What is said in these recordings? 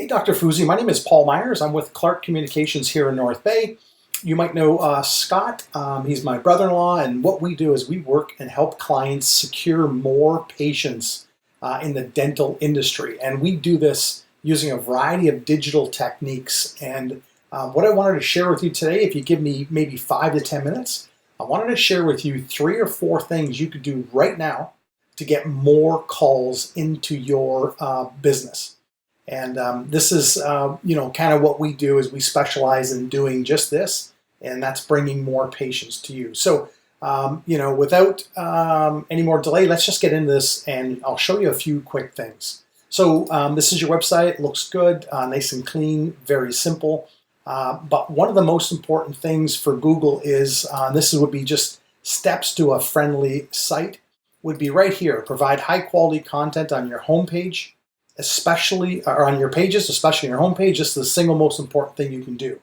Hey, Dr. Fuzy, my name is Paul Meyers. I'm with Clark Communications here in North Bay. You might know Scott. He's my brother-in-law, and what we do is we work and help clients secure more patients in the dental industry. And we do this using a variety of digital techniques. And what I wanted to share with you today, if you give me maybe 5 to 10 minutes, I wanted to share with you 3 or 4 things you could do right now to get more calls into your business. And this is, kind of what we do is we specialize in doing just this, and that's bringing more patients to you. So, without any more delay, let's just get into this, and I'll show you a few quick things. So this is your website. It looks good, nice and clean, very simple. But one of the most important things for Google is, would be just steps to a friendly site, would be right here. Provide high quality content on your homepage, especially or on your pages, especially on your homepage. This is the single most important thing you can do.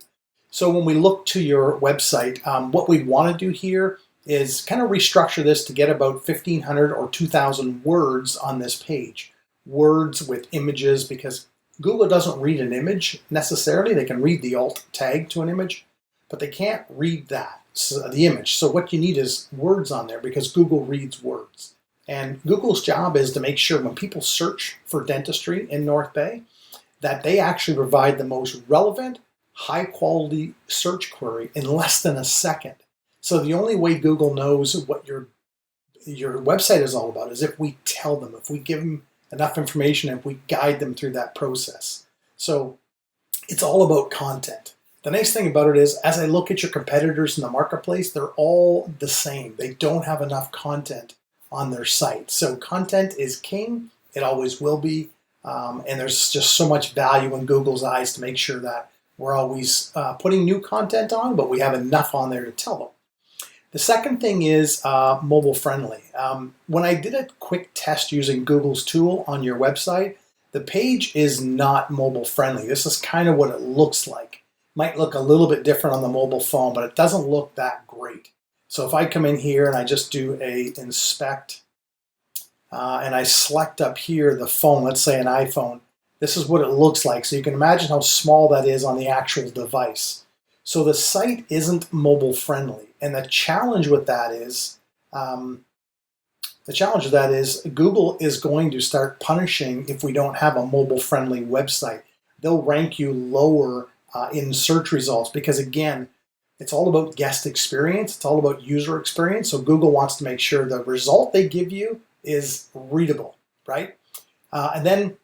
So when we look to your website, what we want to do here is kind of restructure this to get about 1,500 or 2,000 words on this page. Words with images, because Google doesn't read an image necessarily. They can read the alt tag to an image, but they can't read that, the image. So what you need is words on there, because Google reads words. And Google's job is to make sure when people search for dentistry in North Bay, that they actually provide the most relevant, high quality search query in less than a second. So the only way Google knows what your website is all about is if we tell them, if we give them enough information, if we guide them through that process. So it's all about content. The nice thing about it is, as I look at your competitors in the marketplace, they're all the same. They don't have enough content on their site. So content is king. It always will be. And there's just so much value in Google's eyes to make sure that we're always putting new content on, but we have enough on there to tell them. The second thing is mobile friendly. When I did a quick test using Google's tool on your website, the page is not mobile friendly. This is kind of what it looks like. Might look a little bit different on the mobile phone, but it doesn't look that great. So if I come in here and I just do a inspect and I select up here the phone, let's say an iPhone, this is what it looks like. So you can imagine how small that is on the actual device. So the site isn't mobile friendly. And the challenge with that is, Google is going to start punishing if we don't have a mobile friendly website. They'll rank you lower in search results, because again, it's all about guest experience. It's all about user experience. So Google wants to make sure the result they give you is readable, right? And then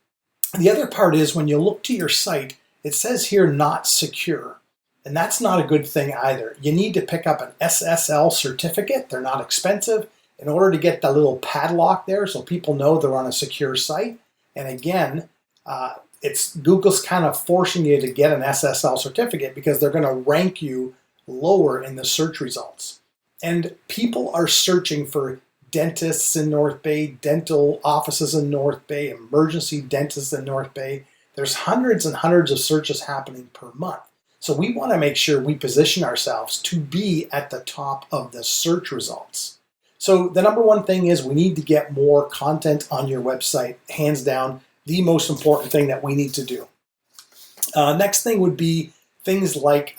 the other part is when you look to your site, it says here not secure. And that's not a good thing either. You need to pick up an SSL certificate. They're not expensive in order to get that little padlock there so people know they're on a secure site. And again, it's Google's kind of forcing you to get an SSL certificate because they're going to rank you lower in the search results. And people are searching for dentists in North Bay, dental offices in North Bay, emergency dentists in North Bay. There's hundreds and hundreds of searches happening per month. So we want to make sure we position ourselves to be at the top of the search results. So the number one thing is we need to get more content on your website, hands down, the most important thing that we need to do. Next thing would be things like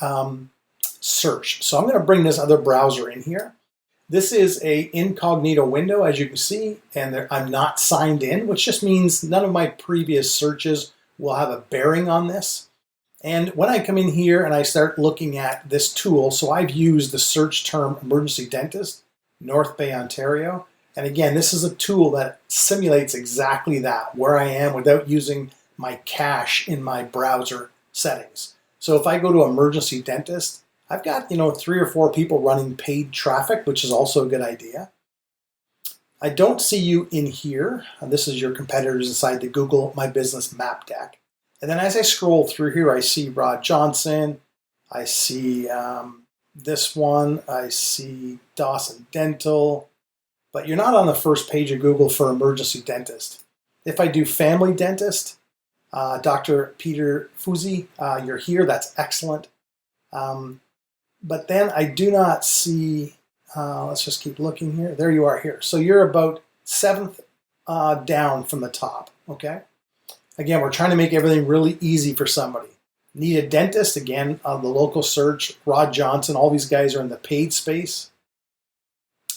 search. So I'm going to bring this other browser in here. This is a incognito window, as you can see, and I'm not signed in, which just means none of my previous searches will have a bearing on this. And when I come in here and I start looking at this tool, so I've used the search term emergency dentist, North Bay, Ontario. And again, this is a tool that simulates exactly that, where I am without using my cache in my browser settings. So if I go to emergency dentist, I've got 3 or 4 people running paid traffic, which is also a good idea. I don't see you in here. This is your competitors inside the Google My Business map deck. And then as I scroll through here, I see Rod Johnson, I see this one, I see Dawson Dental, but you're not on the first page of Google for emergency dentist. If I do family dentist, Dr. Peter Fuzy, you're here, that's excellent. But then I do not see, let's just keep looking here. There you are here. So you're about 7th down from the top, okay? Again, we're trying to make everything really easy for somebody. Need a dentist? Again, on the local search, Rod Johnson, all these guys are in the paid space.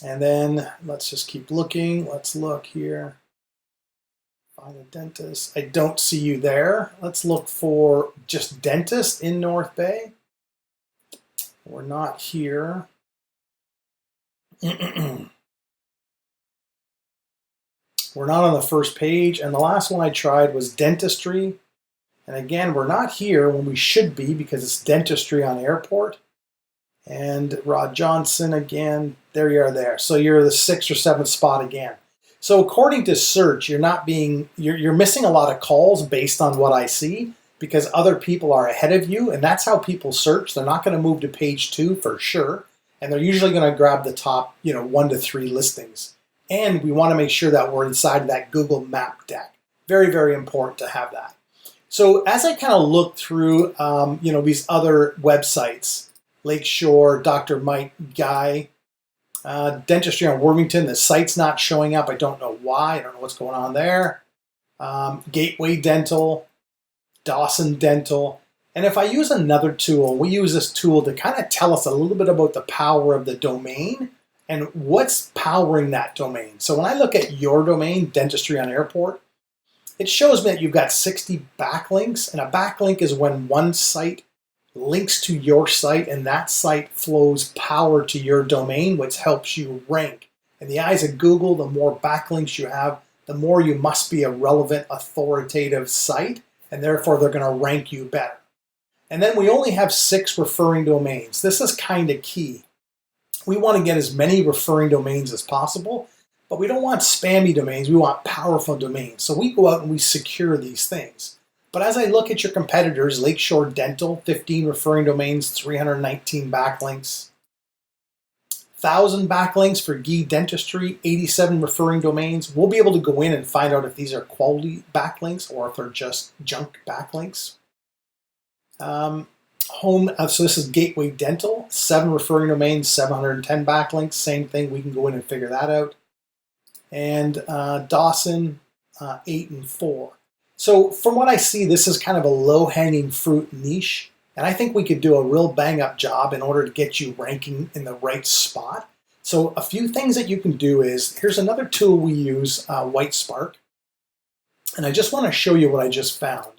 And then let's just keep looking. Let's look here. Find a dentist. I don't see you there. Let's look for just dentist in North Bay. We're not here. We're not on the first page. And the last one I tried was dentistry. And again, we're not here when we should be because it's dentistry on airport. And Rod Johnson again, there you are there. So you're the 6th or 7th spot again. So according to search, you're missing a lot of calls based on what I see because other people are ahead of you, and that's how people search. They're not going to move to page 2 for sure, and they're usually going to grab the top, 1 to 3 listings. And we want to make sure that we're inside of that Google Map deck. Very, very important to have that. So as I kind of look through, these other websites, Lakeshore, Dr. Mike Guy, Dentistry on Worthington, the site's not showing up. I don't know why. I don't know what's going on there. Gateway Dental, Dawson Dental. And if I use another tool, we use this tool to kind of tell us a little bit about the power of the domain and what's powering that domain. So when I look at your domain, Dentistry on Airport, it shows me that you've got 60 backlinks. And a backlink is when one site links to your site and that site flows power to your domain, which helps you rank. In the eyes of Google, the more backlinks you have, the more you must be a relevant, authoritative site, and therefore they're going to rank you better. And then we only have 6 referring domains. This is kind of key. We want to get as many referring domains as possible, but we don't want spammy domains. We want powerful domains. So we go out and we secure these things. But as I look at your competitors, Lakeshore Dental, 15 referring domains, 319 backlinks. 1,000 backlinks for Guy Dentistry, 87 referring domains. We'll be able to go in and find out if these are quality backlinks or if they're just junk backlinks. So this is Gateway Dental, 7 referring domains, 710 backlinks. Same thing, we can go in and figure that out. And Dawson, 8 and 4. So from what I see, this is kind of a low-hanging fruit niche, and I think we could do a real bang-up job in order to get you ranking in the right spot. So a few things that you can do is, here's another tool we use, White Spark, and I just want to show you what I just found.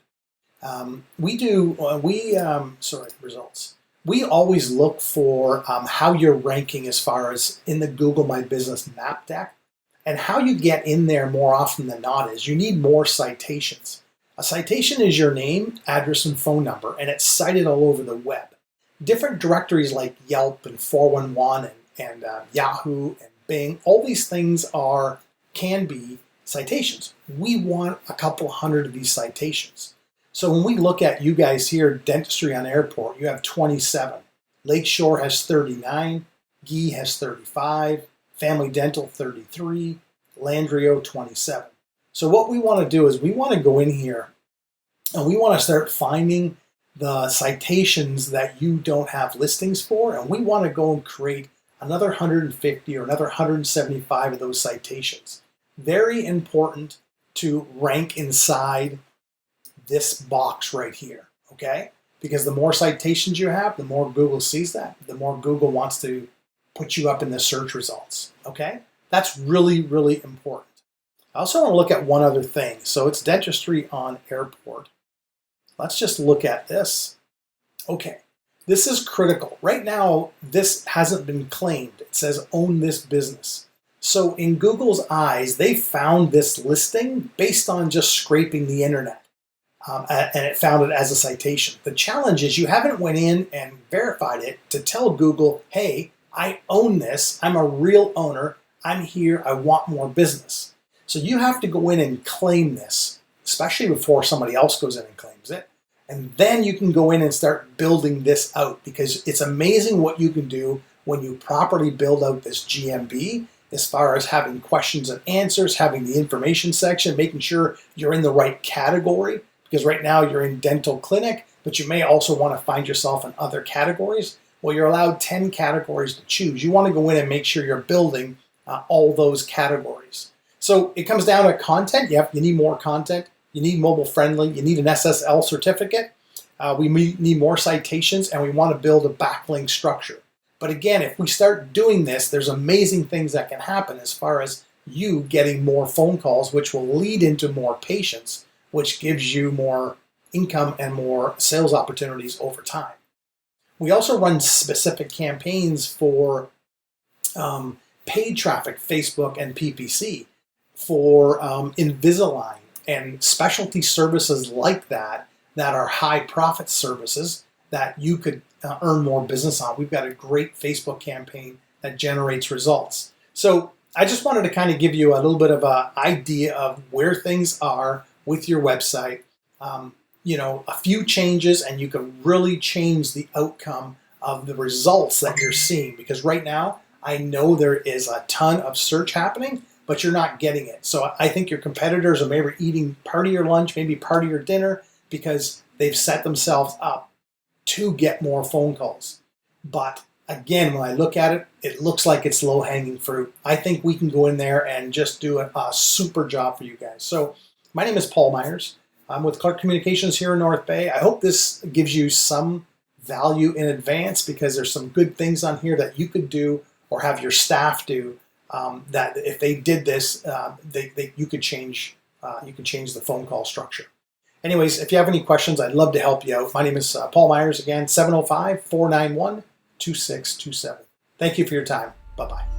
Results. We always look for how you're ranking as far as in the Google My Business map deck. And how you get in there more often than not is you need more citations. A citation is your name, address, and phone number, and it's cited all over the web. Different directories like Yelp and 411 and Yahoo and Bing, all these things can be citations. We want a couple hundred of these citations. So when we look at you guys here, Dentistry on Airport, you have 27. Lakeshore has 39. Guy has 35. Family Dental 33, Landrio 27. So what we want to do is we want to go in here and we want to start finding the citations that you don't have listings for, and we want to go and create another 150 or another 175 of those citations. Very important to rank inside this box right here, okay? Because the more citations you have, the more Google sees that, the more Google wants to put you up in the search results, okay? That's really, really important. I also want to look at one other thing. So it's Dentistry on Airport. Let's just look at this. Okay, this is critical. Right now, this hasn't been claimed. It says own this business. So in Google's eyes, they found this listing based on just scraping the internet. And it found it as a citation. The challenge is you haven't went in and verified it to tell Google, hey, I own this, I'm a real owner, I'm here, I want more business. So you have to go in and claim this, especially before somebody else goes in and claims it. And then you can go in and start building this out, because it's amazing what you can do when you properly build out this GMB, as far as having questions and answers, having the information section, making sure you're in the right category, because right now you're in dental clinic, but you may also want to find yourself in other categories. Well, you're allowed 10 categories to choose. You want to go in and make sure you're building all those categories. So it comes down to content. You need more content. you need mobile friendly, you need an SSL certificate, we need more citations, and we want to build a backlink structure. But again, if we start doing this, there's amazing things that can happen as far as you getting more phone calls, which will lead into more patients, which gives you more income and more sales opportunities over time. We also run specific campaigns for paid traffic, Facebook and PPC, for Invisalign and specialty services like that are high profit services that you could earn more business on. We've got a great Facebook campaign that generates results. So I just wanted to kind of give you a little bit of an idea of where things are with your website. A few changes and you can really change the outcome of the results that you're seeing, because right now I know there is a ton of search happening, but you're not getting it. So I think your competitors are maybe eating part of your lunch, maybe part of your dinner, because they've set themselves up to get more phone calls. But again, when I look at it, it looks like it's low-hanging fruit. I think we can go in there and just do a super job for you guys. So my name is Paul Meyers. I'm with Clark Communications here in North Bay. I hope this gives you some value in advance, because there's some good things on here that you could do or have your staff do, that if they did this, you could change the phone call structure. Anyways, if you have any questions, I'd love to help you out. My name is Paul Meyers, again, 705-491-2627. Thank you for your time. Bye-bye.